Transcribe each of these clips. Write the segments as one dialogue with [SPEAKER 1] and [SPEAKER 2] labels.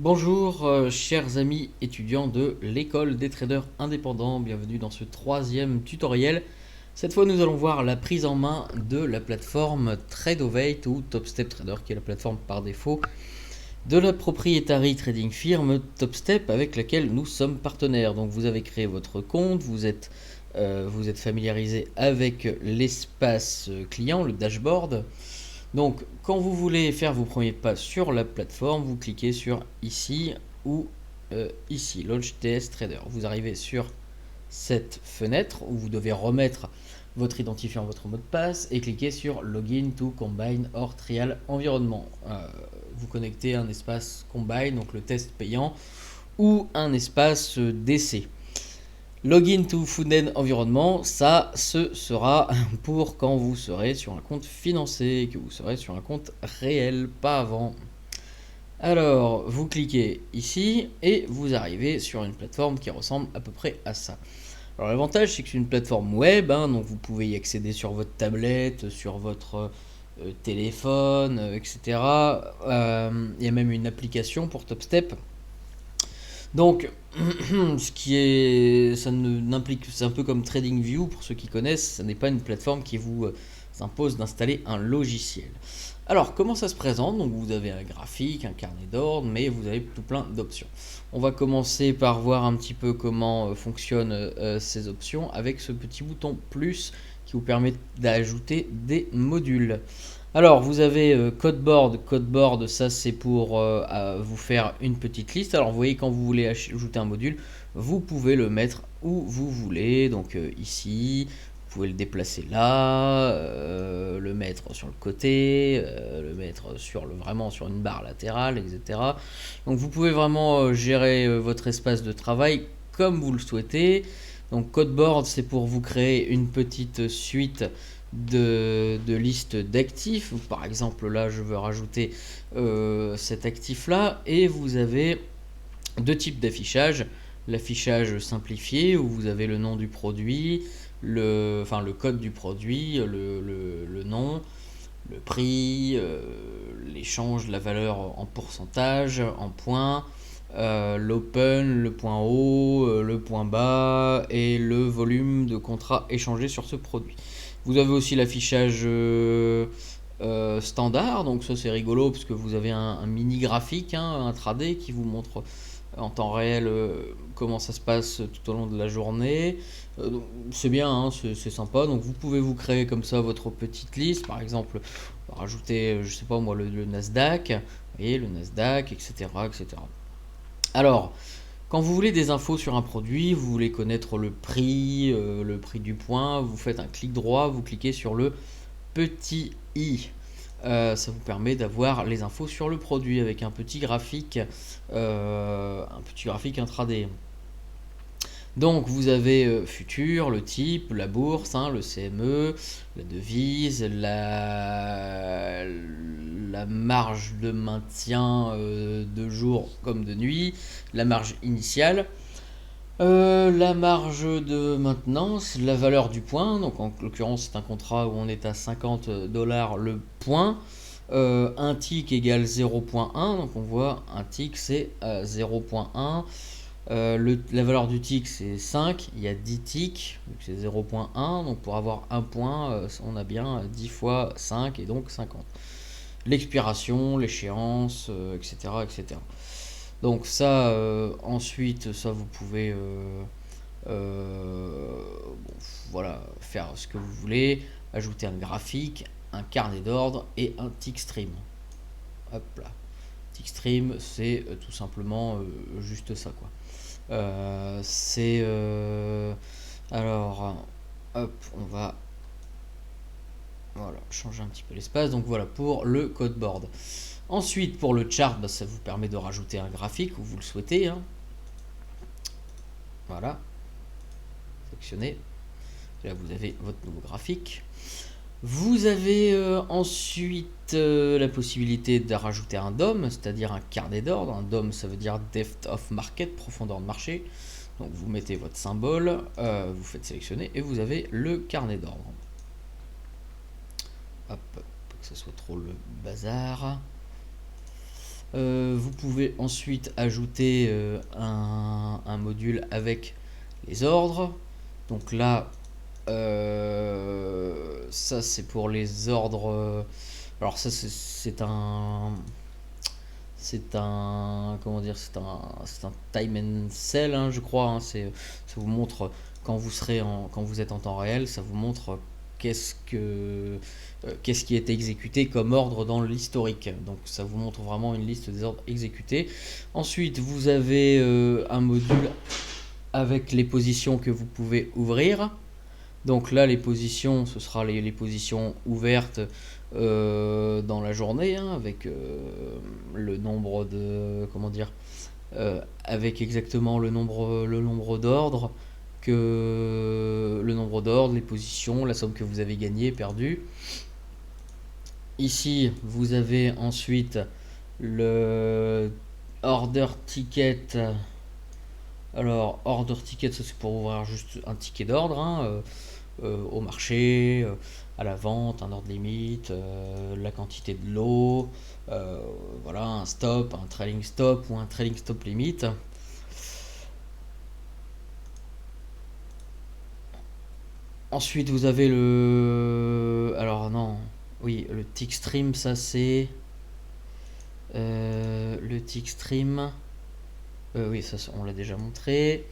[SPEAKER 1] Bonjour chers amis étudiants de l'école des traders indépendants, bienvenue dans ce troisième tutoriel. Cette fois nous allons voir la prise en main de la plateforme Tradeovate ou Topstep Trader qui est la plateforme par défaut de la propriétaire trading firm Topstep avec laquelle nous sommes partenaires. Donc vous avez créé votre compte, vous êtes familiarisé avec l'espace client, le dashboard. Donc, quand vous voulez faire vos premiers pas sur la plateforme, vous cliquez sur ici ou ici, Launch TS Trader. Vous arrivez sur cette fenêtre où vous devez remettre votre identifiant, votre mot de passe et cliquez sur Login to Combine or Trial Environment. Vous connectez un espace Combine, donc le test payant, ou un espace d'essai. Login to Foodnet Environnement, ça ce sera pour quand vous serez sur un compte financé, que vous serez sur un compte réel, pas avant. Alors, vous cliquez ici et vous arrivez sur une plateforme qui ressemble à peu près à ça. Alors l'avantage c'est que c'est une plateforme web, donc vous pouvez y accéder sur votre tablette, sur votre téléphone, etc. Il y a même une application pour Topstep. Donc, ça n'implique, c'est un peu comme TradingView pour ceux qui connaissent, ça n'est pas une plateforme qui vous impose d'installer un logiciel. Alors, comment ça se présente? Donc, vous avez un graphique, un carnet d'ordre, mais vous avez tout plein d'options. On va commencer par voir un petit peu comment fonctionnent ces options avec ce petit bouton plus qui vous permet d'ajouter des modules. Alors, vous avez Codeboard. Codeboard, ça c'est pour vous faire une petite liste. Alors, vous voyez, quand vous voulez ajouter un module, vous pouvez le mettre où vous voulez. Donc, ici, vous pouvez le déplacer là, le mettre sur le côté, le mettre vraiment sur une barre latérale, etc. Donc, vous pouvez vraiment gérer votre espace de travail comme vous le souhaitez. Donc, Codeboard, c'est pour vous créer une petite suite de listes d'actifs. Par exemple, là, je veux rajouter cet actif-là. Et vous avez deux types d'affichage. L'affichage simplifié, où vous avez le nom du produit, le code du produit, le nom, le prix, l'échange, la valeur en pourcentage, en points, l'open, le point haut, le point bas et le volume de contrats échangés sur ce produit. Vous avez aussi l'affichage standard, donc ça c'est rigolo parce que vous avez un mini graphique, intraday qui vous montre en temps réel comment ça se passe tout au long de la journée. C'est bien, c'est sympa. Donc vous pouvez vous créer comme ça votre petite liste. Par exemple, rajouter, je sais pas moi, le Nasdaq, vous voyez, le Nasdaq, etc., etc. Alors, quand vous voulez des infos sur un produit, vous voulez connaître le prix du point, vous faites un clic droit, vous cliquez sur le petit i. Ça vous permet d'avoir les infos sur le produit avec un petit graphique intraday. Donc vous avez futur, le type, la bourse, le CME, la devise, la marge de maintien de jour comme de nuit, la marge initiale, la marge de maintenance, la valeur du point. Donc en l'occurrence c'est un contrat où on est à 50 dollars le point. Un tick égale 0.1, donc on voit un tick c'est 0.1. La valeur du tick c'est 5, il y a 10 ticks, donc c'est 0.1, donc pour avoir un point, on a bien 10 fois 5 et donc 50. L'expiration, l'échéance, etc., etc. Donc ça, ensuite, ça vous pouvez voilà, faire ce que vous voulez, ajouter un graphique, un carnet d'ordre et un tick stream. Hop là. Tick stream, c'est tout simplement juste ça, quoi. Alors, hop, on va voilà, changer un petit peu l'espace. Donc voilà pour le code board. Ensuite, pour le chart, ça vous permet de rajouter un graphique où vous le souhaitez. Voilà, sélectionnez. Là, vous avez votre nouveau graphique. Vous avez ensuite la possibilité de rajouter un DOM, c'est-à-dire un carnet d'ordre. Un DOM, ça veut dire Depth of Market, profondeur de marché. Donc vous mettez votre symbole, vous faites sélectionner et vous avez le carnet d'ordre. Hop, pas que ce soit trop le bazar. Vous pouvez ensuite ajouter un module avec les ordres. Donc là, ça c'est pour les ordres. Alors ça comment dire, c'est un time and sell, hein, je crois, hein. Ça vous montre quand vous êtes en temps réel, ça vous montre qu'est-ce qui est exécuté comme ordre dans l'historique. Donc ça vous montre vraiment une liste des ordres exécutés. Ensuite, vous avez un module avec les positions que vous pouvez ouvrir. Donc là, les positions, ce sera les positions ouvertes dans la journée, hein, avec le nombre de, comment dire, avec exactement le nombre d'ordres, les positions, la somme que vous avez gagnée, perdue. Ici, vous avez ensuite le order ticket. Alors, order ticket, ça c'est pour ouvrir juste un ticket d'ordre, hein, au marché, à la vente, un ordre limite, la quantité de lot, voilà, un stop, un trailing stop ou un trailing stop limite. Ensuite, vous avez alors non, oui, le tick stream, ça c'est le tick stream. Oui, ça on l'a déjà montré.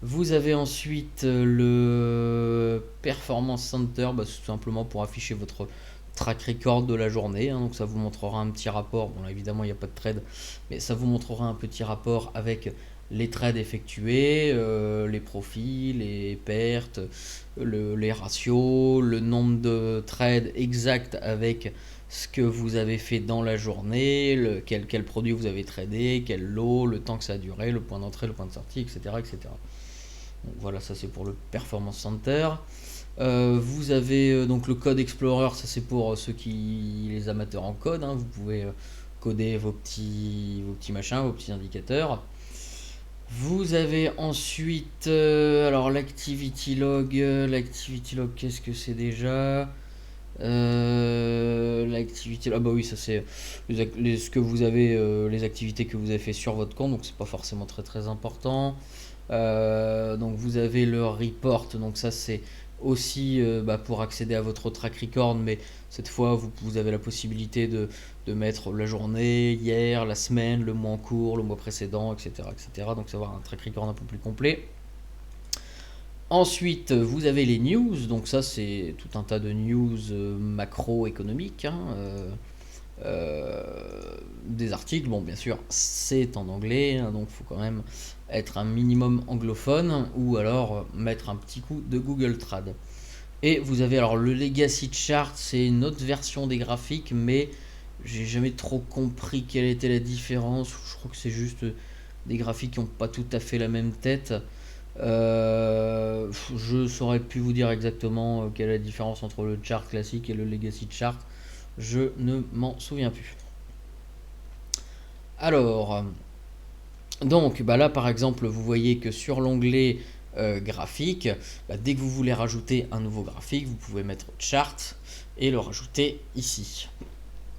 [SPEAKER 1] Vous avez ensuite le Performance Center, bah, c'est tout simplement pour afficher votre track record de la journée, hein. Donc ça vous montrera un petit rapport. Bon, là évidemment il n'y a pas de trade, mais ça vous montrera un petit rapport avec les trades effectués, les profits, les pertes, les ratios, le nombre de trades exact avec ce que vous avez fait dans la journée, quel produit vous avez tradé, quel lot, le temps que ça a duré, le point d'entrée, le point de sortie, etc. etc. Donc voilà, ça c'est pour le Performance Center. Vous avez donc le Code Explorer, ça c'est pour les amateurs en code, hein. Vous pouvez coder vos petits machins, vos petits indicateurs. Vous avez ensuite alors l'activity log. L'activity log, qu'est-ce que c'est déjà? L'activité, ah bah oui, ça c'est ce que vous avez, les activités que vous avez fait sur votre compte, donc c'est pas forcément très très important. Donc vous avez le report, donc ça c'est aussi pour accéder à votre track record, mais cette fois vous avez la possibilité de mettre la journée, hier, la semaine, le mois en cours, le mois précédent, etc. etc. Donc ça va avoir un track record un peu plus complet. Ensuite, vous avez les news, donc ça c'est tout un tas de news macroéconomiques, hein, des articles. Bon, bien sûr, c'est en anglais, hein, donc il faut quand même être un minimum anglophone ou alors mettre un petit coup de Google Trad. Et vous avez alors le Legacy Chart, c'est une autre version des graphiques, mais j'ai jamais trop compris quelle était la différence. Je crois que c'est juste des graphiques qui n'ont pas tout à fait la même tête. Je saurais plus vous dire exactement quelle est la différence entre le chart classique et le Legacy Chart. Je ne m'en souviens plus. Alors, donc là par exemple, vous voyez que sur l'onglet graphique, dès que vous voulez rajouter un nouveau graphique, vous pouvez mettre chart et le rajouter ici.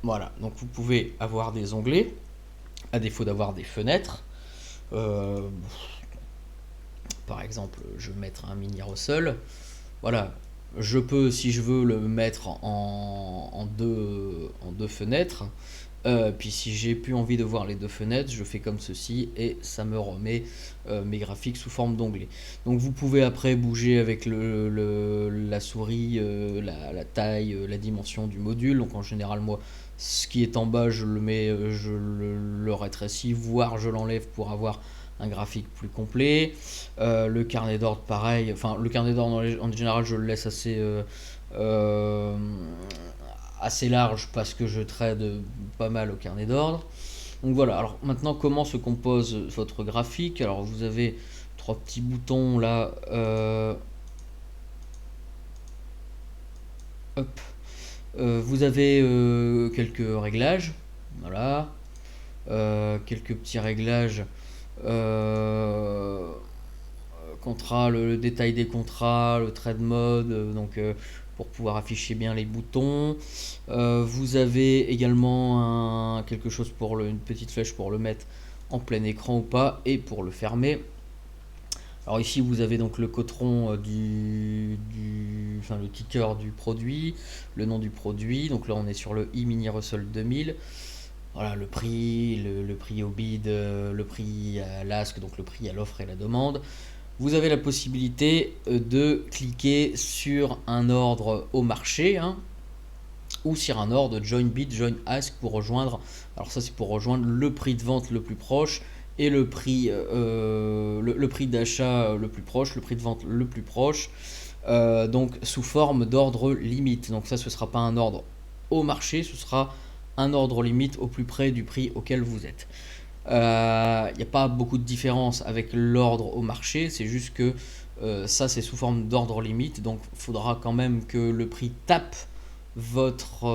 [SPEAKER 1] Voilà, donc vous pouvez avoir des onglets, à défaut d'avoir des fenêtres. Par exemple, je vais mettre un mini Russell. Voilà, je peux, si je veux, le mettre en deux fenêtres. Puis si j'ai plus envie de voir les deux fenêtres, je fais comme ceci et ça me remet mes graphiques sous forme d'onglet. Donc vous pouvez après bouger avec la souris, la taille, la dimension du module. Donc en général, moi, ce qui est en bas, je le mets, je le rétrécis, voire je l'enlève pour avoir un graphique plus complet. Le carnet d'ordre, pareil. Enfin, le carnet d'ordre en général, je le laisse assez large parce que je trade pas mal au carnet d'ordre. Donc voilà, alors maintenant comment se compose votre graphique? Alors vous avez trois petits boutons là, hop. Vous avez quelques réglages, voilà, quelques petits réglages contrat, le détail des contrats, le trade mode, pour pouvoir afficher bien les boutons. Vous avez également quelque chose pour une petite flèche pour le mettre en plein écran ou pas, et pour le fermer. Alors ici vous avez donc le cotron le ticker du produit, le nom du produit. Donc là on est sur le e-mini Russell 2000. Voilà le prix, le prix au bid, le prix à l'ask, donc le prix à l'offre et la demande. Vous avez la possibilité de cliquer sur un ordre au marché, hein, ou sur un ordre join bid, join ask pour rejoindre. Alors ça c'est pour rejoindre le prix de vente le plus proche et le prix d'achat le plus proche, le prix de vente le plus proche, donc sous forme d'ordre limite. Donc ça ce sera pas un ordre au marché, ce sera un ordre limite au plus près du prix auquel vous êtes. Il n'y a pas beaucoup de différence avec l'ordre au marché, c'est juste que ça c'est sous forme d'ordre limite, donc il faudra quand même que le prix tape votre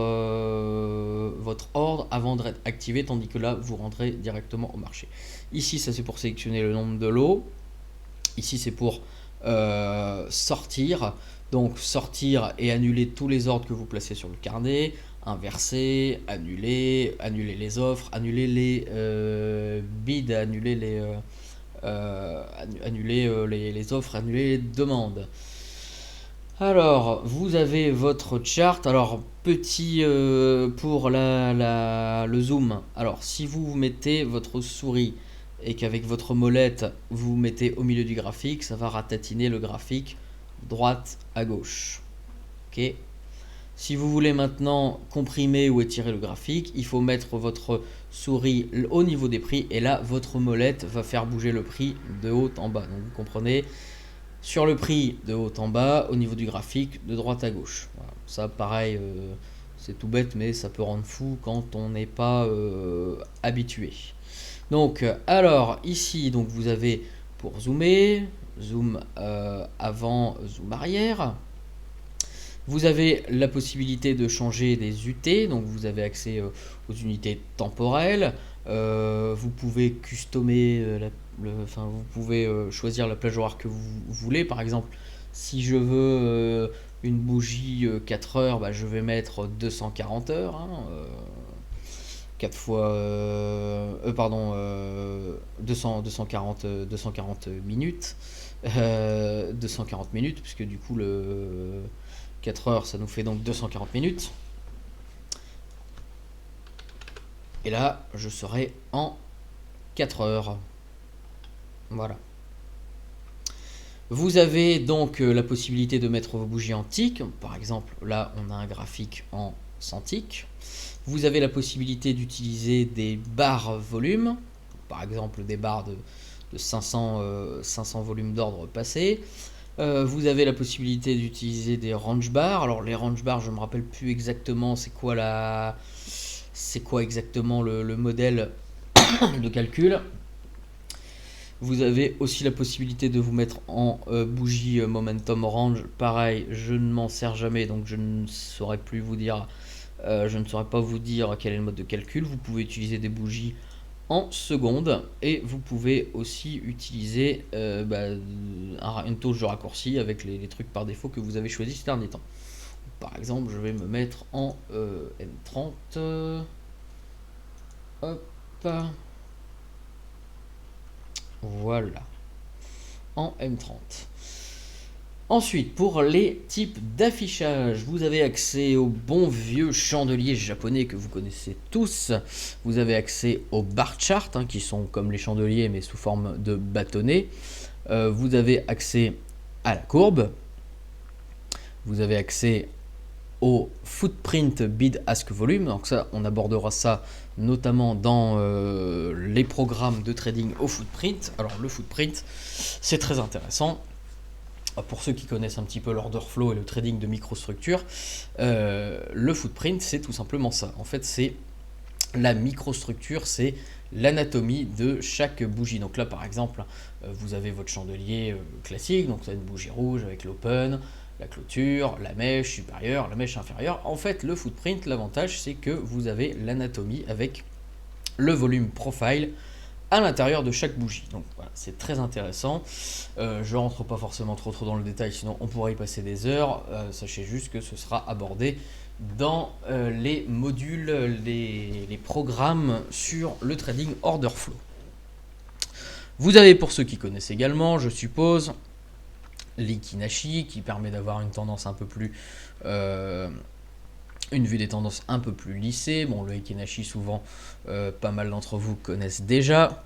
[SPEAKER 1] ordre avant d'être activé, tandis que là vous rentrez directement au marché. Ici ça c'est pour sélectionner le nombre de lots, ici c'est pour sortir, donc sortir et annuler tous les ordres que vous placez sur le carnet, inverser, annuler les offres, annuler les bids, annuler les offres, annuler les demandes. Alors, vous avez votre chart. Alors, petit pour le zoom. Alors, si vous mettez votre souris et qu'avec votre molette, vous mettez au milieu du graphique, ça va ratatiner le graphique droite à gauche. Ok. Si vous voulez maintenant comprimer ou étirer le graphique, il faut mettre votre souris au niveau des prix et là, votre molette va faire bouger le prix de haut en bas. Donc, vous comprenez ? Sur le prix de haut en bas, au niveau du graphique, de droite à gauche. Voilà. Ça, pareil, c'est tout bête, mais ça peut rendre fou quand on n'est pas habitué. Donc, alors, ici, donc, vous avez pour zoomer, zoom avant, zoom arrière. Vous avez la possibilité de changer des UT, donc vous avez accès aux unités temporelles. Vous pouvez customer vous pouvez choisir la plage horaire que vous voulez. Par exemple, si je veux une bougie 4 heures, bah, je vais mettre 240 heures. Hein, 4 fois 240 minutes. 240 minutes, puisque du coup le 4 heures ça nous fait donc 240 minutes. Et là je serai en 4 heures. Voilà. Vous avez donc la possibilité de mettre vos bougies en tick. Par exemple, là on a un graphique en 100 ticks. Vous avez la possibilité d'utiliser des barres volume. Par exemple des barres de 500 volumes d'ordre passés. Vous avez la possibilité d'utiliser des range bars. Alors les range bars, je me rappelle plus exactement c'est quoi exactement le modèle de calcul. Vous avez aussi la possibilité de vous mettre en bougie momentum orange. Pareil, je ne m'en sers jamais, donc je ne saurais plus vous dire. Je ne saurais pas vous dire quel est le mode de calcul. Vous pouvez utiliser des bougies en secondes et vous pouvez aussi utiliser une touche de raccourci avec les trucs par défaut que vous avez choisi ces derniers temps. Par exemple, je vais me mettre en M30. Hop. Voilà. En M30. Ensuite, pour les types d'affichage, vous avez accès au bon vieux chandelier japonais que vous connaissez tous. Vous avez accès aux bar charts, hein, qui sont comme les chandeliers mais sous forme de bâtonnets. Vous avez accès à la courbe. Vous avez accès au footprint bid ask volume. Donc ça, on abordera ça notamment dans les programmes de trading au footprint. Alors le footprint, c'est très intéressant. Pour ceux qui connaissent un petit peu l'order flow et le trading de microstructure, le footprint, c'est tout simplement ça. En fait, c'est la microstructure, c'est l'anatomie de chaque bougie. Donc là, par exemple, vous avez votre chandelier classique, donc vous avez une bougie rouge avec l'open, la clôture, la mèche supérieure, la mèche inférieure. En fait, le footprint, l'avantage, c'est que vous avez l'anatomie avec le volume profile à l'intérieur de chaque bougie. Donc voilà, c'est très intéressant. Je rentre pas forcément trop dans le détail, sinon on pourrait y passer des heures. Sachez juste que ce sera abordé dans les modules, les programmes sur le trading order flow. Vous avez, pour ceux qui connaissent également, je suppose, l'Ikinashi qui permet d'avoir une tendance un peu plus une vue des tendances un peu plus lissée. Bon, le Ikinashi, souvent pas mal d'entre vous connaissent déjà.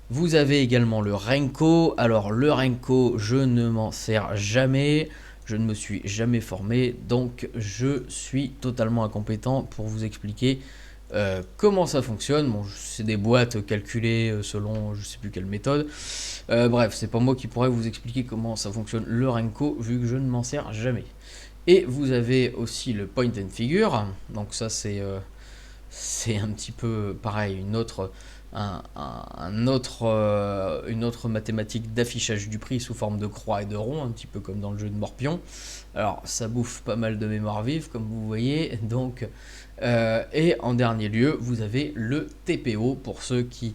[SPEAKER 1] Vous avez également le Renko. Alors le Renko, je ne m'en sers jamais, je ne me suis jamais formé, donc je suis totalement incompétent pour vous expliquer comment ça fonctionne. Bon, c'est des boîtes calculées selon je sais plus quelle méthode. Bref, c'est pas moi qui pourrais vous expliquer comment ça fonctionne le Renko, vu que je ne m'en sers jamais. Et vous avez aussi le point and figure. Donc ça c'est un petit peu pareil, une autre mathématique d'affichage du prix sous forme de croix et de rond, un petit peu comme dans le jeu de Morpion. Alors ça bouffe pas mal de mémoire vive comme vous voyez. Donc et en dernier lieu, vous avez le TPO pour ceux qui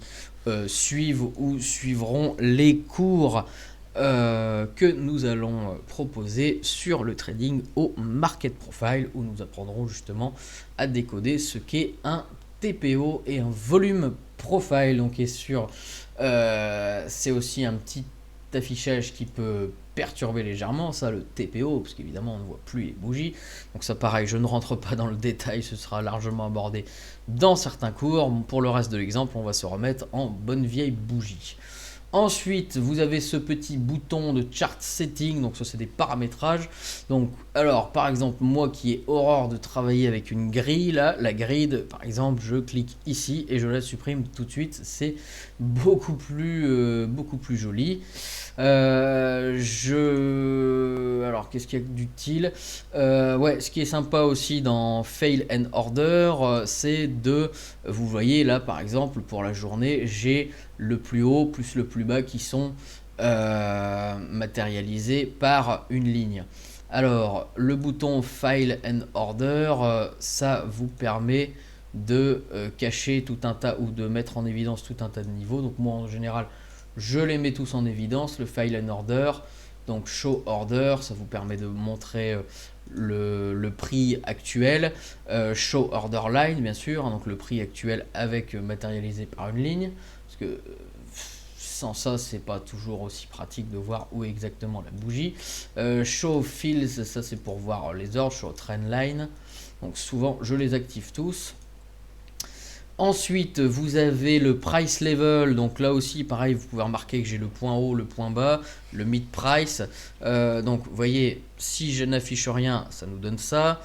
[SPEAKER 1] suivent ou suivront les cours que nous allons proposer sur le trading au market profile, où nous apprendrons justement à décoder ce qu'est un TPO et un volume profile. Donc c'est aussi un petit affichage qui peut perturber légèrement ça, le TPO, parce qu'évidemment on ne voit plus les bougies. Donc ça pareil, je ne rentre pas dans le détail, ce sera largement abordé dans certains cours. Pour le reste de l'exemple, on va se remettre en bonne vieille bougie. Ensuite, vous avez ce petit bouton de chart setting, donc ça c'est des paramétrages. Donc, alors par exemple, moi qui ai horreur de travailler avec une grille, là, la grille, par exemple, je clique ici et je la supprime tout de suite. C'est beaucoup plus joli. Alors, qu'est-ce qu'il y a d'utile? Ouais, ce qui est sympa aussi dans Fail and Order, c'est vous voyez là par exemple, pour la journée, j'ai le plus haut plus le plus bas qui sont matérialisés par une ligne. Alors, le bouton File and Order, ça vous permet de cacher tout un tas ou de mettre en évidence tout un tas de niveaux. Donc moi en général, je les mets tous en évidence, le File and Order. Donc Show Order, ça vous permet de montrer le prix actuel. Show Order Line, bien sûr, donc le prix actuel avec matérialisé par une ligne. Parce que sans ça, c'est pas toujours aussi pratique de voir où est exactement la bougie. Show Fields, ça c'est pour voir les ordres. Show Trend Line, donc souvent je les active tous. Ensuite, vous avez le price level. Donc là aussi, pareil, vous pouvez remarquer que j'ai le point haut, le point bas, le mid price. Donc, vous voyez, si je n'affiche rien, ça nous donne ça.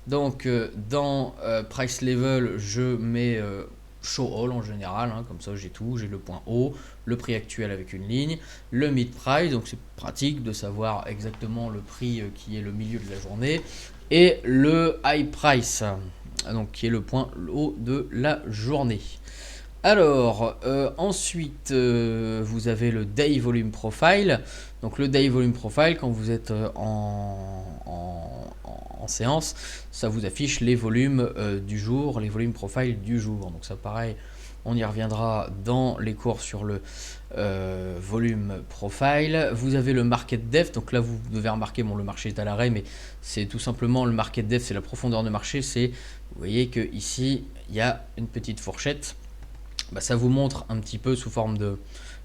[SPEAKER 1] Donc, dans price level, je mets show all en général. Comme ça, j'ai tout. J'ai le point haut, le prix actuel avec une ligne, le mid price. Donc, c'est pratique de savoir exactement le prix qui est le milieu de la journée. Et le high price, donc qui est le point haut de la journée. Alors ensuite vous avez le day volume profile. Donc le day volume profile, quand vous êtes en séance, ça vous affiche les volumes du jour, les volumes profile du jour. Donc ça pareil, on y reviendra dans les cours sur le volume profile. Vous avez le market depth, donc là vous devez remarquer, bon le marché est à l'arrêt, mais c'est tout simplement le market depth, c'est la profondeur de marché. C'est, vous voyez que ici il y a une petite fourchette. Ça vous montre un petit peu sous forme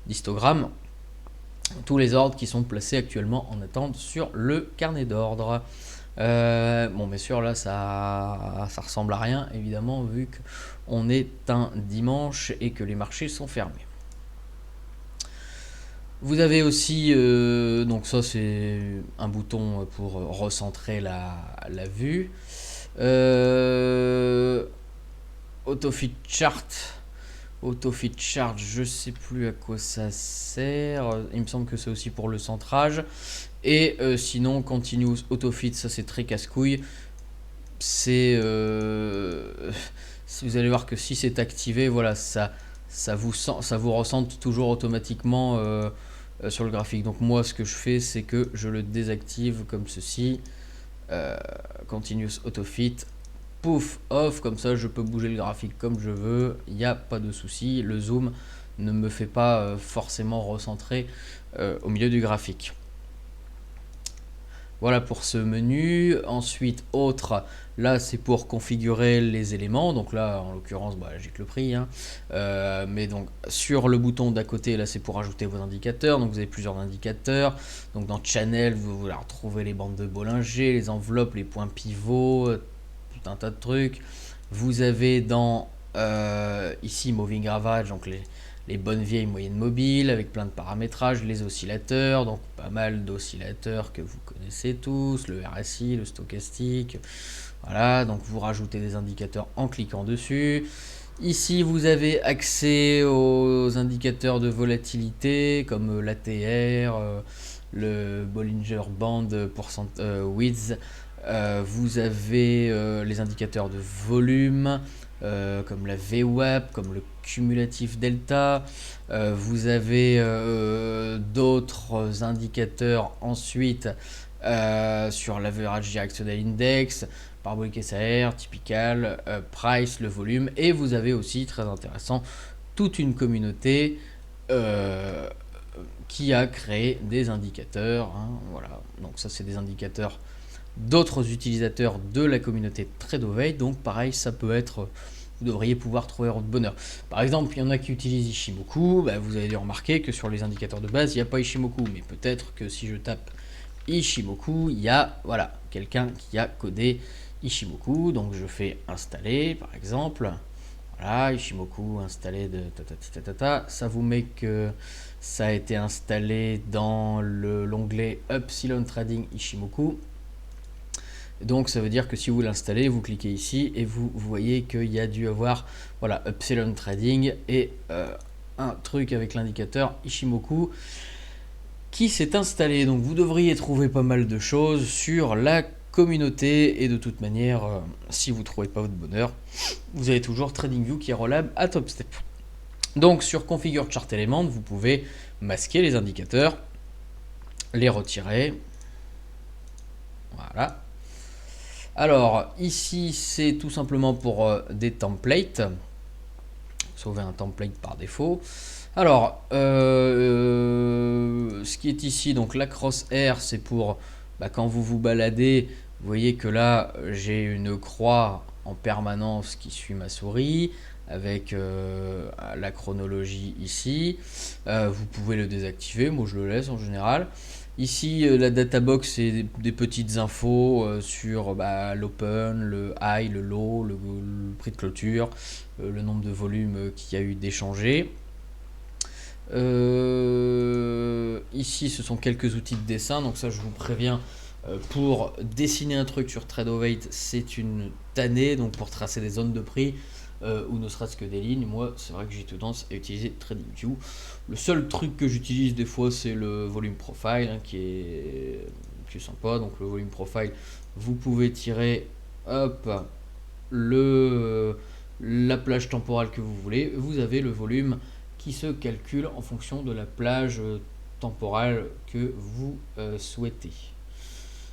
[SPEAKER 1] d'histogramme tous les ordres qui sont placés actuellement en attente sur le carnet d'ordre. Bon, bien sûr, là, ça ressemble à rien, évidemment, vu qu'on est un dimanche et que les marchés sont fermés. Vous avez aussi, donc ça, c'est un bouton pour recentrer la vue. Autofit chart. Autofit chart, je sais plus à quoi ça sert. Il me semble que c'est aussi pour le centrage. Et sinon, Continuous Autofit, ça c'est très casse-couille. C'est vous allez voir que si c'est activé, voilà, ça vous recentre toujours automatiquement sur le graphique. Donc moi, ce que je fais, c'est que je le désactive comme ceci. Continuous Autofit. Pouf, off, comme ça je peux bouger le graphique comme je veux, il n'y a pas de souci, le zoom ne me fait pas forcément recentrer au milieu du graphique. Voilà pour ce menu. Ensuite, autre, là c'est pour configurer les éléments. Donc là, en l'occurrence, j'ai que le prix, hein. Mais donc sur le bouton d'à côté, là c'est pour ajouter vos indicateurs. Donc vous avez plusieurs indicateurs. Donc dans Channel, vous allez retrouver les bandes de Bollinger, les enveloppes, les points pivots, tout un tas de trucs. Vous avez dans ici Moving Average, donc les bonnes vieilles moyennes mobiles avec plein de paramétrages, les oscillateurs, donc pas mal d'oscillateurs que vous connaissez tous, le RSI, le stochastique, voilà, donc vous rajoutez des indicateurs en cliquant dessus. Ici vous avez accès aux indicateurs de volatilité comme l'ATR, le Bollinger Band Width. Vous avez les indicateurs de volume, comme la VWAP, comme le cumulatif delta. Vous avez d'autres indicateurs ensuite sur l'average directional index, parabolic SAR, typical, price, le volume. Et vous avez aussi, très intéressant, toute une communauté qui a créé des indicateurs, hein, voilà. Donc ça c'est des indicateurs d'autres utilisateurs de la communauté TradeOveil. Donc pareil, ça peut être, vous devriez pouvoir trouver votre bonheur. Par exemple, il y en a qui utilisent Ishimoku, vous avez dû remarquer que sur les indicateurs de base, il n'y a pas Ishimoku, mais peut-être que si je tape Ishimoku, il y a quelqu'un qui a codé Ishimoku. Donc je fais installer par exemple, voilà, Ishimoku installé de ça vous met que ça a été installé dans l'onglet Epsilon Trading Ishimoku. Donc ça veut dire que si vous l'installez, vous cliquez ici et vous voyez qu'il y a dû avoir Epsilon Trading et un truc avec l'indicateur Ishimoku qui s'est installé. Donc vous devriez trouver pas mal de choses sur la communauté et de toute manière, si vous ne trouvez pas votre bonheur, vous avez toujours TradingView qui est relable à Top Step. Donc sur Configure Chart Element, vous pouvez masquer les indicateurs, les retirer. Voilà. Alors ici c'est tout simplement pour des templates, sauver un template par défaut. Alors ce qui est ici, donc la crosshair, c'est pour quand vous vous baladez, vous voyez que là j'ai une croix en permanence qui suit ma souris avec la chronologie ici. Vous pouvez le désactiver, moi je le laisse en général. Ici, la databox, c'est des petites infos sur l'open, le high, le low, le prix de clôture, le nombre de volumes qu'il y a eu d'échangés. Ici, ce sont quelques outils de dessin, donc ça, je vous préviens, pour dessiner un truc sur TradeOveil, c'est une tannée, donc pour tracer des zones de prix, ou ne serait-ce que des lignes, moi c'est vrai que j'ai tendance à utiliser TradingView. Le seul truc que j'utilise des fois c'est le volume profile, hein, qui est sympa. Donc le volume profile, vous pouvez tirer la plage temporelle que vous voulez, vous avez le volume qui se calcule en fonction de la plage temporelle que vous souhaitez.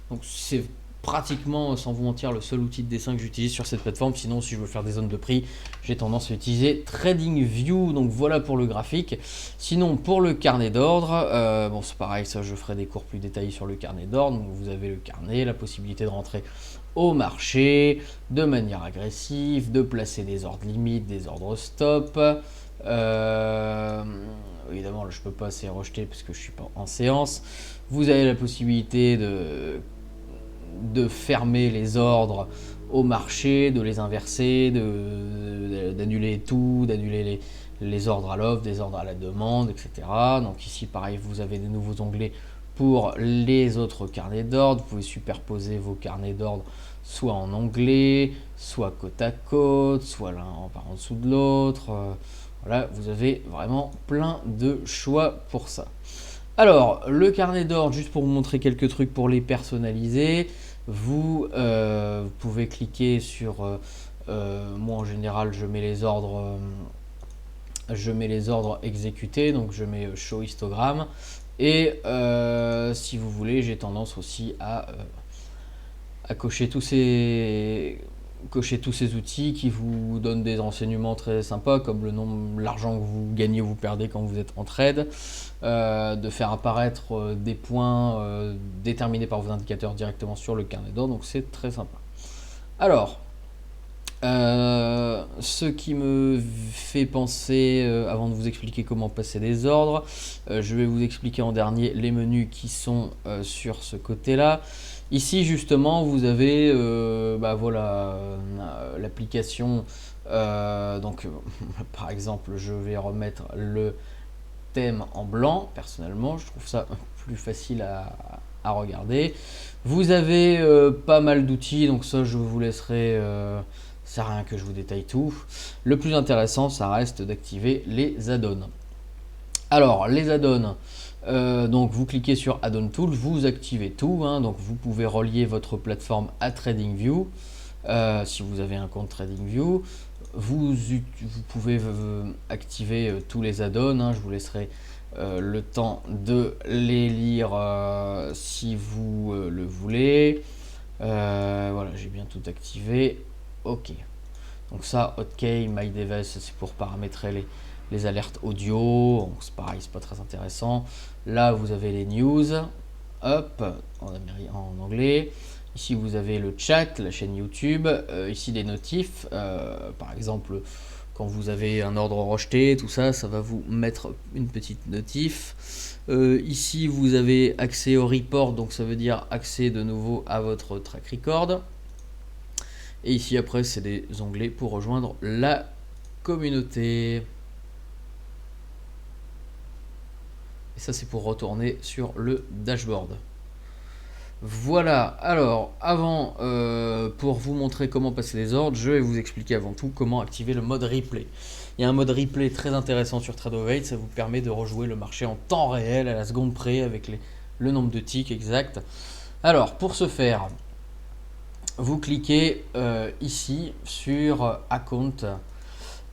[SPEAKER 1] Donc c'est pratiquement, sans vous mentir, le seul outil de dessin que j'utilise sur cette plateforme. Sinon, si je veux faire des zones de prix, j'ai tendance à utiliser TradingView. Donc voilà pour le graphique. Sinon, pour le carnet d'ordre, bon c'est pareil, ça je ferai des cours plus détaillés sur le carnet d'ordre. Donc vous avez le carnet, la possibilité de rentrer au marché de manière agressive, de placer des ordres limites, des ordres stop. Évidemment, là, je peux pas assez rejeter parce que je suis pas en séance. Vous avez la possibilité de fermer les ordres au marché, de les inverser, d'annuler tout, d'annuler les ordres à l'offre, des ordres à la demande, etc. Donc ici, pareil, vous avez des nouveaux onglets pour les autres carnets d'ordre. Vous pouvez superposer vos carnets d'ordre soit en onglet, soit côte à côte, soit l'un en dessous de l'autre. Voilà, vous avez vraiment plein de choix pour ça. Alors, le carnet d'ordre, juste pour vous montrer quelques trucs pour les personnaliser, vous pouvez cliquer sur, moi en général je mets les ordres exécutés, donc je mets show histogramme, et si vous voulez, j'ai tendance aussi à cocher tous ces cochez tous ces outils qui vous donnent des renseignements très sympas, comme l'argent que vous gagnez ou vous perdez quand vous êtes en trade, de faire apparaître des points déterminés par vos indicateurs directement sur le carnet d'ordre, donc c'est très sympa. Alors, ce qui me fait penser, avant de vous expliquer comment passer des ordres, je vais vous expliquer en dernier les menus qui sont sur ce côté-là. Ici justement vous avez voilà, l'application, donc par exemple je vais remettre le thème en blanc, personnellement je trouve ça plus facile à regarder. Vous avez pas mal d'outils, donc ça je vous laisserai, c'est rien que je vous détaille tout. Le plus intéressant ça reste d'activer les add-ons. Alors les add-ons, donc vous cliquez sur Add-on Tool, vous activez tout, hein, donc vous pouvez relier votre plateforme à TradingView, si vous avez un compte TradingView. Vous pouvez activer tous les add-ons, hein, je vous laisserai le temps de les lire si vous le voulez. Voilà, j'ai bien tout activé. Ok. Donc ça, OK, My Device, c'est pour paramétrer les alertes audio. C'est pareil, c'est pas très intéressant. Là, vous avez les news, hop, en anglais. Ici, vous avez le chat, la chaîne YouTube. Ici, les notifs. Par exemple, quand vous avez un ordre rejeté, tout ça, ça va vous mettre une petite notif. Ici, vous avez accès au report, donc ça veut dire accès de nouveau à votre track record. Et ici après c'est des onglets pour rejoindre la communauté. Et ça c'est pour retourner sur le dashboard. Voilà, alors avant, pour vous montrer comment passer les ordres, je vais vous expliquer avant tout comment activer le mode replay. Il y a un mode replay très intéressant sur Tradeovate, ça vous permet de rejouer le marché en temps réel, à la seconde près, avec le nombre de ticks exact. Alors pour ce faire, vous cliquez ici sur Account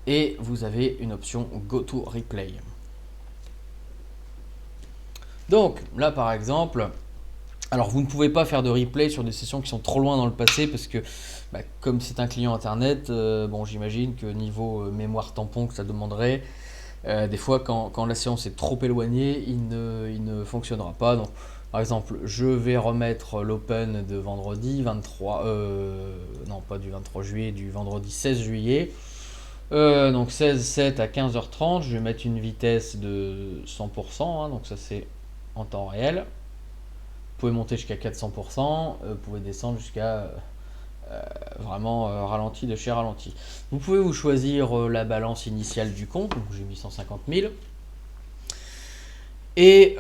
[SPEAKER 1] et vous avez une option Go to Replay. Donc là par exemple, alors vous ne pouvez pas faire de replay sur des sessions qui sont trop loin dans le passé parce que comme c'est un client internet, bon j'imagine que niveau mémoire tampon que ça demanderait, des fois quand la séance est trop éloignée, il ne fonctionnera pas. Donc par exemple, je vais remettre l'open de vendredi 23, non pas du 23 juillet, du vendredi 16 juillet. Donc 16-7 à 15h30, je vais mettre une vitesse de 100%, hein, donc ça c'est en temps réel. Vous pouvez monter jusqu'à 400%, vous pouvez descendre jusqu'à vraiment ralenti de chez ralenti. Vous pouvez vous choisir la balance initiale du compte, donc j'ai mis 150 000. Et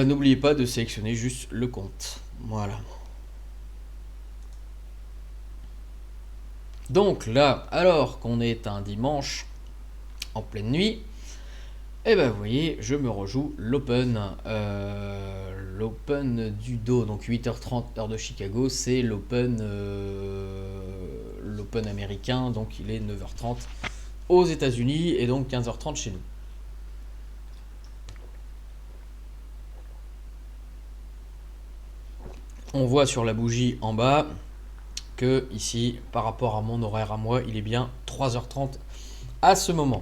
[SPEAKER 1] n'oubliez pas de sélectionner juste le compte. Voilà. Donc là, alors qu'on est un dimanche en pleine nuit, et ben vous voyez, je me rejoue l'Open. L'Open du dos, donc 8h30 heure de Chicago, c'est l'Open américain, donc il est 9h30 aux États-Unis et donc 15h30 chez nous. On voit sur la bougie en bas que ici, par rapport à mon horaire à moi, il est bien 3h30 à ce moment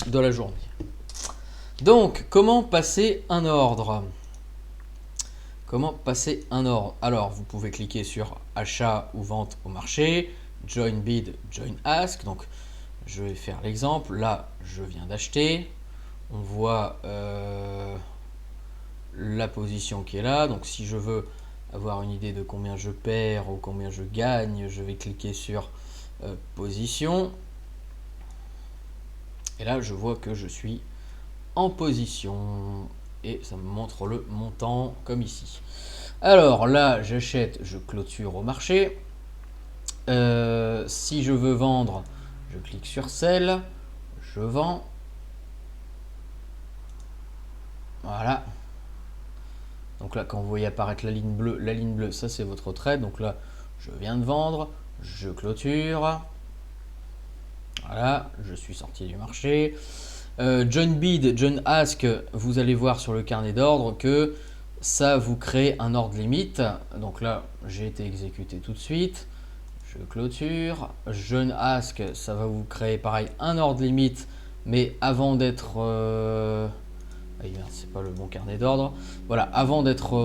[SPEAKER 1] de la journée. Donc, comment passer un ordre? Comment passer un ordre? Alors, vous pouvez cliquer sur achat ou vente au marché, join bid, join ask. Donc, je vais faire l'exemple. Là, je viens d'acheter. On voit la position qui est là. Donc, si je veux avoir une idée de combien je perds ou combien je gagne, je vais cliquer sur position. Et là, je vois que je suis en position et ça me montre le montant comme ici. Alors là, j'achète, je clôture au marché. Si je veux vendre, je clique sur Sell, je vends. Voilà. Donc là, quand vous voyez apparaître la ligne bleue, ça c'est votre trade. Donc là, je viens de vendre, je clôture. Voilà, je suis sorti du marché. Join bid, join ask, vous allez voir sur le carnet d'ordre que ça vous crée un ordre limite. Donc là, j'ai été exécuté tout de suite. Je clôture. Jeune ask, ça va vous créer pareil un ordre limite, mais avant d'être... Ah, merde, c'est pas le bon carnet d'ordre. Voilà, avant d'être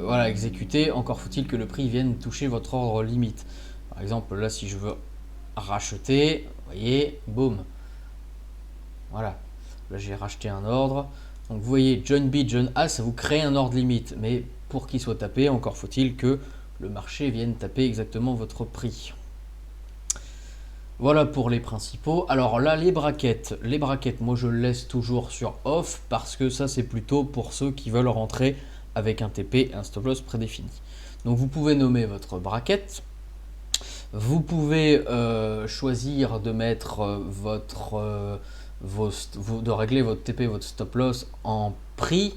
[SPEAKER 1] voilà, exécuté, encore faut-il que le prix vienne toucher votre ordre limite. Par exemple, là, si je veux racheter, vous voyez, boum. Voilà, là j'ai racheté un ordre. Donc vous voyez, John B, John A, ça vous crée un ordre limite. Mais pour qu'il soit tapé, encore faut-il que le marché vienne taper exactement votre prix. Voilà pour les principaux. Alors là, les brackets, moi je le laisse toujours sur off parce que ça c'est plutôt pour ceux qui veulent rentrer avec un TP et un stop loss prédéfini. Donc vous pouvez nommer votre bracket. Vous pouvez choisir de mettre de régler votre TP, votre stop loss en prix,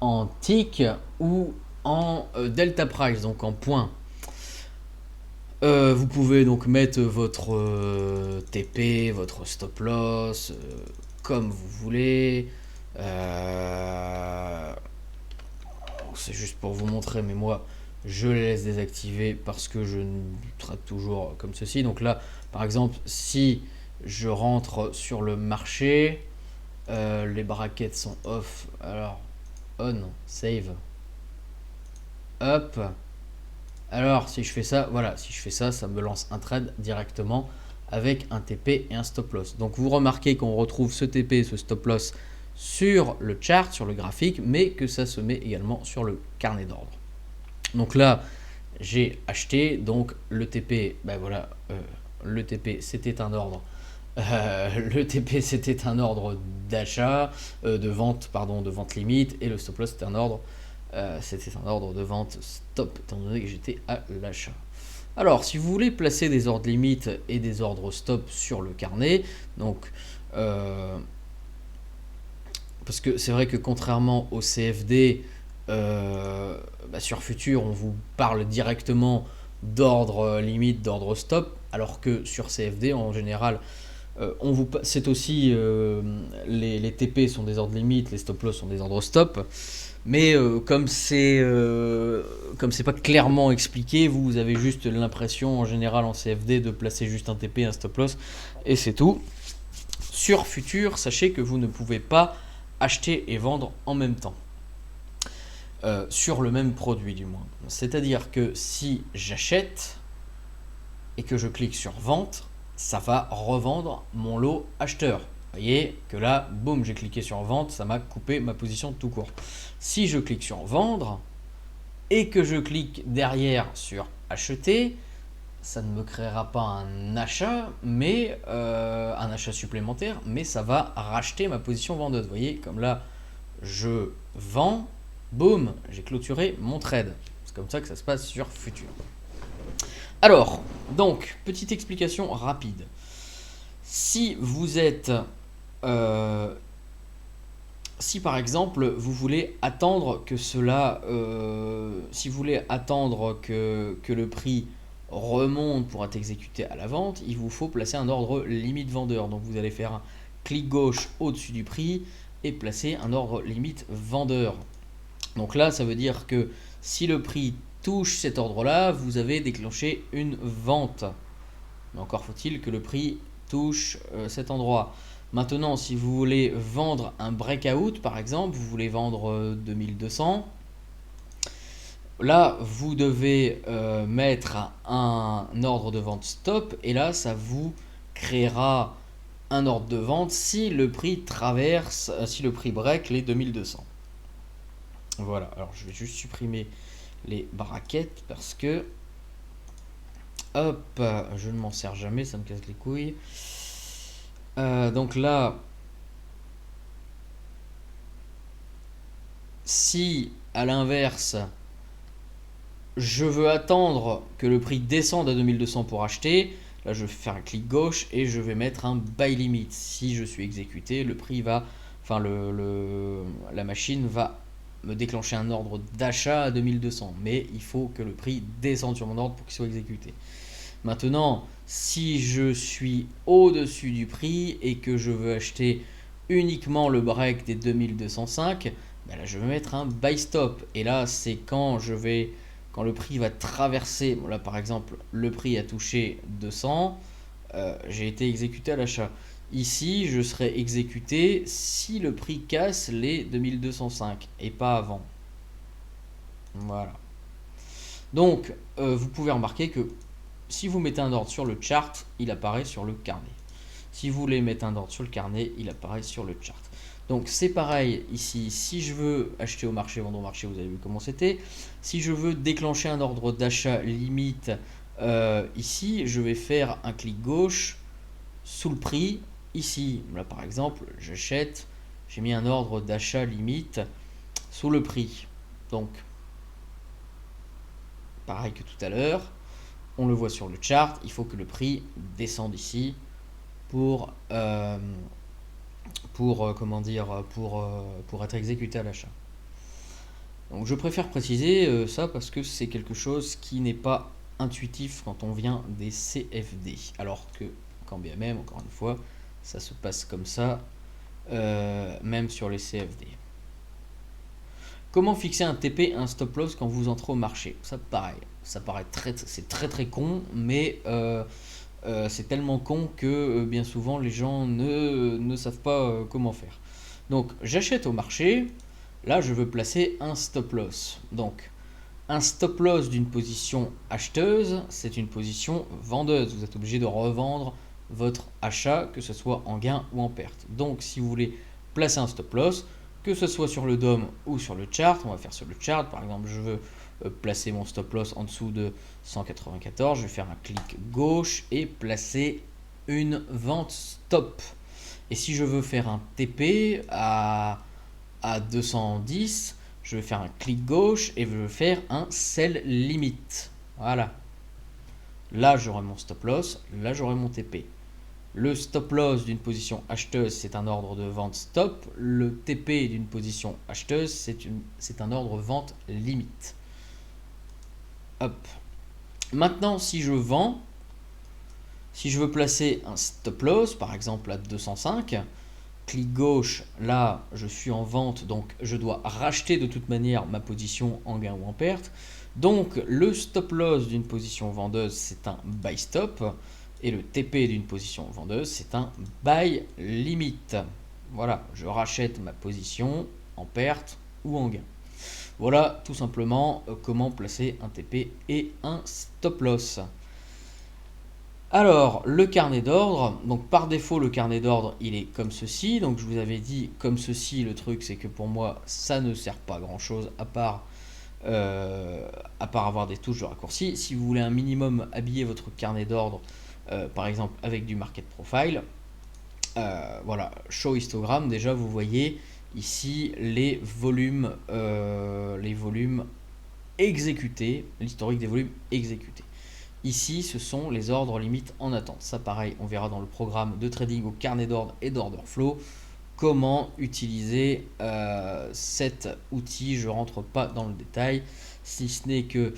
[SPEAKER 1] en tick ou en delta price, donc en points. Vous pouvez donc mettre votre TP, votre stop loss, comme vous voulez. C'est juste pour vous montrer, mais moi je les laisse désactiver parce que je traite toujours comme ceci. Donc là, par exemple, si je rentre sur le marché, les brackets sont off. Alors, on, save, up. Alors, si je fais ça, voilà, si je fais ça, ça me lance un trade directement avec un TP et un stop loss. Donc, vous remarquez qu'on retrouve ce TP et ce stop loss sur le chart, sur le graphique, mais que ça se met également sur le carnet d'ordre. Donc là, j'ai acheté, donc le TP, ben voilà, le TP c'était un ordre. Le TP c'était un ordre d'achat, de vente, pardon, de vente limite, et le stop loss c'était un ordre. C'était un ordre de vente stop, étant donné que j'étais à l'achat. Alors, si vous voulez placer des ordres limites et des ordres stop sur le carnet, donc parce que c'est vrai que contrairement au CFD, sur Futur, on vous parle directement d'ordre limite, d'ordre stop, alors que sur CFD, en général, c'est aussi les TP sont des ordres limites, les stop loss sont des ordres stop. Mais comme c'est pas clairement expliqué, vous avez juste l'impression en général en CFD de placer juste un TP, un stop loss et c'est tout. Sur Futur, sachez que vous ne pouvez pas acheter et vendre en même temps. Sur le même produit du moins. C'est-à-dire que si j'achète et que je clique sur vente, ça va revendre mon lot acheteur. Vous voyez que là, boum, j'ai cliqué sur vente, ça m'a coupé ma position tout court. Si je clique sur vendre et que je clique derrière sur acheter, ça ne me créera pas un achat, mais un achat supplémentaire, mais ça va racheter ma position vendeuse. Vous voyez, comme là, je vends, boum, j'ai clôturé mon trade. C'est comme ça que ça se passe sur Futur. Alors, donc, petite explication rapide. Si vous êtes... si par exemple, vous voulez attendre que cela... si vous voulez attendre que le prix remonte pour être exécuté à la vente, il vous faut placer un ordre limite vendeur. Donc, vous allez faire un clic gauche au-dessus du prix et placer un ordre limite vendeur. Donc là, ça veut dire que si le prix touche cet ordre-là, vous avez déclenché une vente. Mais encore faut-il que le prix touche cet endroit. Maintenant, si vous voulez vendre un breakout, par exemple, vous voulez vendre 2200, là, vous devez mettre un ordre de vente stop et là, ça vous créera un ordre de vente si le prix traverse, si le prix break les 2200. Voilà, alors je vais juste supprimer les brackets parce que hop, je ne m'en sers jamais, ça me casse les couilles. Donc là, si à l'inverse, je veux attendre que le prix descende à 2200 pour acheter, là je vais faire un clic gauche et je vais mettre un buy limit. Si je suis exécuté, le prix va, enfin la machine va me déclencher un ordre d'achat à 2200, mais il faut que le prix descende sur mon ordre pour qu'il soit exécuté. Maintenant, si je suis au-dessus du prix et que je veux acheter uniquement le break des 2205, ben là je vais mettre un buy stop. Et là, c'est quand quand le prix va traverser, bon là par exemple, le prix a touché 200, j'ai été exécuté à l'achat. Ici, je serai exécuté si le prix casse les 2205 et pas avant. Voilà. Donc, vous pouvez remarquer que si vous mettez un ordre sur le chart, il apparaît sur le carnet. Si vous voulez mettre un ordre sur le carnet, il apparaît sur le chart. Donc c'est pareil ici, si je veux acheter au marché, vendre au marché, vous avez vu comment c'était. Si je veux déclencher un ordre d'achat limite, ici, je vais faire un clic gauche sous le prix. Ici, là par exemple, j'achète, j'ai mis un ordre d'achat limite sous le prix. Donc, pareil que tout à l'heure, on le voit sur le chart, il faut que le prix descende ici pour comment dire, pour être exécuté à l'achat. Donc je préfère préciser ça parce que c'est quelque chose qui n'est pas intuitif quand on vient des CFD. Alors que, quand bien même, encore une fois, ça se passe comme ça, même sur les CFD. Comment fixer un TP, un stop loss quand vous entrez au marché? Ça pareil, ça paraît c'est très con, mais c'est tellement con que bien souvent les gens ne savent pas comment faire. Donc j'achète au marché, là je veux placer un stop loss. Donc un stop loss d'une position acheteuse, c'est une position vendeuse. Vous êtes obligé de revendre votre achat, que ce soit en gain ou en perte. Donc si vous voulez placer un stop loss, que ce soit sur le DOM ou sur le chart, on va faire sur le chart, par exemple je veux placer mon stop loss en dessous de 194, je vais faire un clic gauche et placer une vente stop. Et si je veux faire un TP à 210, je vais faire un clic gauche et je vais faire un sell limit. Voilà. Là j'aurai mon stop loss, là j'aurai mon TP. Le stop loss d'une position acheteuse, c'est un ordre de vente stop. Le TP d'une position acheteuse, c'est un ordre vente limite. Hop. Maintenant, si je vends, si je veux placer un stop loss, par exemple à 205, clic gauche, là je suis en vente, donc je dois racheter de toute manière ma position en gain ou en perte. Donc le stop loss d'une position vendeuse, c'est un buy stop. Et le TP d'une position vendeuse, c'est un buy limit. Voilà, je rachète ma position en perte ou en gain. Voilà tout simplement comment placer un TP et un stop loss. Alors, le carnet d'ordre, donc par défaut le carnet d'ordre il est comme ceci, donc je vous avais dit comme ceci, le truc c'est que pour moi ça ne sert pas à grand chose à part avoir des touches de raccourci. Si vous voulez un minimum habiller votre carnet d'ordre, par exemple avec du market profile, voilà, show histogram, déjà vous voyez ici les volumes exécutés, l'historique des volumes exécutés. Ici, ce sont les ordres limites en attente. Ça, pareil, on verra dans le programme de trading au carnet d'ordre et d'order flow comment utiliser cet outil. Je rentre pas dans le détail, si ce n'est que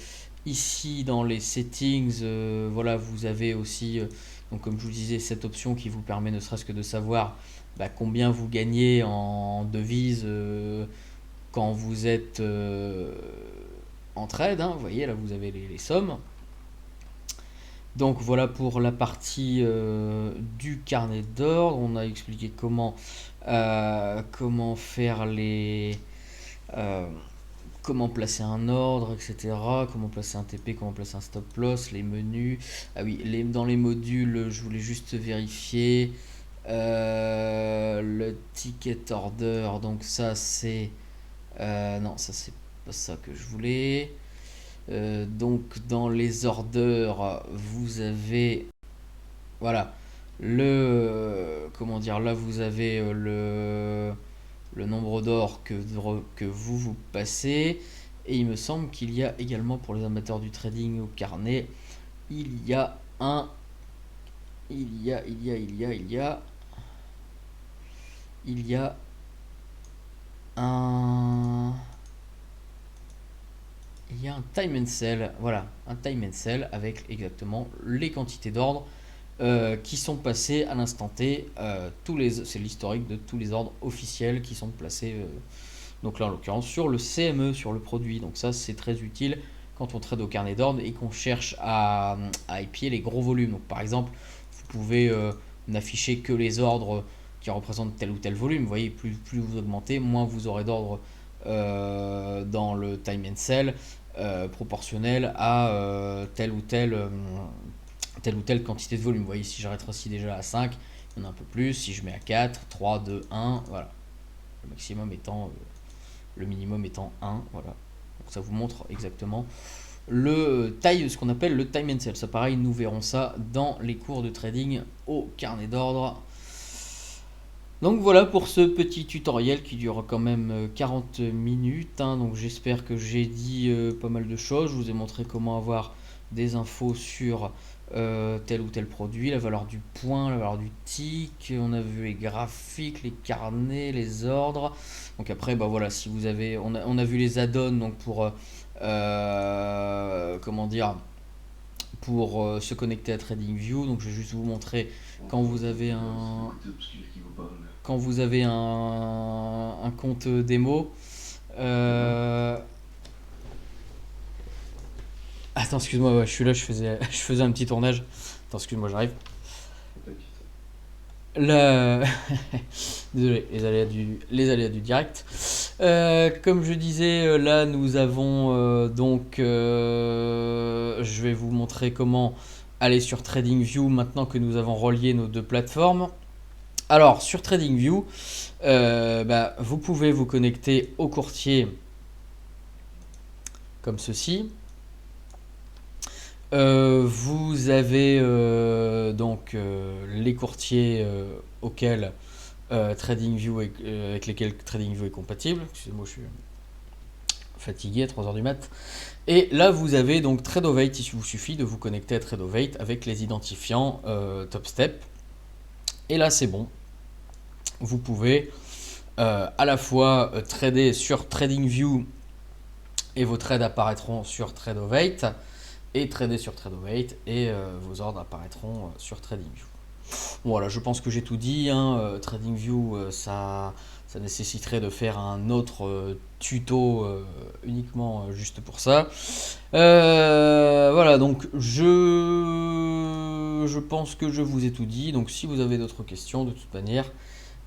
[SPEAKER 1] ici dans les settings, voilà, vous avez aussi, donc comme je vous disais, cette option qui vous permet ne serait-ce que de savoir combien vous gagnez en devises quand vous êtes en trade. Vous voyez, là vous avez les sommes. Donc voilà pour la partie du carnet d'ordre. On a expliqué comment faire comment placer un ordre, etc. Comment placer un TP, comment placer un stop loss, les menus. Ah oui, dans les modules, je voulais juste vérifier le ticket order. Donc ça c'est non, ça c'est pas ça que je voulais. Donc dans les orders, vous avez voilà comment dire, là vous avez le nombre d'or que vous passez, et il me semble qu'il y a également pour les amateurs du trading au carnet, il y a un il y a un time and sell, voilà, un time and sell avec exactement les quantités d'ordre qui sont passées à l'instant T. C'est l'historique de tous les ordres officiels qui sont placés, donc là en l'occurrence sur le CME, sur le produit. Donc ça c'est très utile quand on trade au carnet d'ordre et qu'on cherche à épier les gros volumes. Donc par exemple, vous pouvez n'afficher que les ordres qui représentent tel ou tel volume. Vous voyez, plus vous augmentez, moins vous aurez d'ordres dans le time and sell proportionnel à telle ou telle quantité de volume. Vous voyez, si je rétrécis déjà à 5, il y en a un peu plus. Si je mets à 4, 3, 2, 1, voilà. Le maximum étant, le minimum étant 1, voilà. Donc ça vous montre exactement ce qu'on appelle le time and sell. Ça pareil, nous verrons ça dans les cours de trading au carnet d'ordre. Donc voilà pour ce petit tutoriel qui dure quand même 40 minutes. Donc j'espère que j'ai dit pas mal de choses. Je vous ai montré comment avoir des infos sur tel ou tel produit, la valeur du point, la valeur du tick. On a vu les graphiques, les carnets, les ordres. Donc après, bah voilà, si vous avez, on a vu les add-ons donc pour comment dire, pour se connecter à TradingView. Donc je vais juste vous montrer quand vous avez un compte démo. Attends, excuse-moi, ouais, je suis là, je faisais un petit tournage. Attends, excuse-moi, j'arrive. Là, désolé, les aléas du direct. Comme je disais, là nous avons je vais vous montrer comment aller sur TradingView maintenant que nous avons relié nos deux plateformes. Alors sur TradingView, vous pouvez vous connecter au courtier comme ceci. Vous avez les courtiers auxquels TradingView avec lesquels TradingView est compatible. Excusez-moi, je suis fatigué à 3h du mat. Et là, vous avez donc Tradovate. Il vous suffit de vous connecter à Tradovate avec les identifiants TopStep. Et là, c'est bon. Vous pouvez à la fois trader sur TradingView et vos trades apparaîtront sur Tradovate. Et trader sur Tradovate et vos ordres apparaîtront sur TradingView. Voilà, je pense que j'ai tout dit. TradingView, ça nécessiterait de faire un autre tuto uniquement juste pour ça. Voilà, donc je pense que je vous ai tout dit. Donc si vous avez d'autres questions, de toute manière,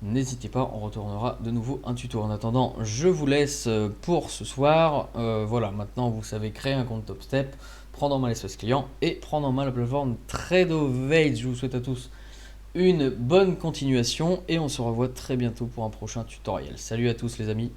[SPEAKER 1] n'hésitez pas, on retournera de nouveau un tuto. En attendant, je vous laisse pour ce soir. Voilà, maintenant vous savez créer un compte TopStep, prendre en main l'espace client et prendre en main la plateforme Tradovate. Je vous souhaite à tous une bonne continuation et on se revoit très bientôt pour un prochain tutoriel. Salut à tous les amis.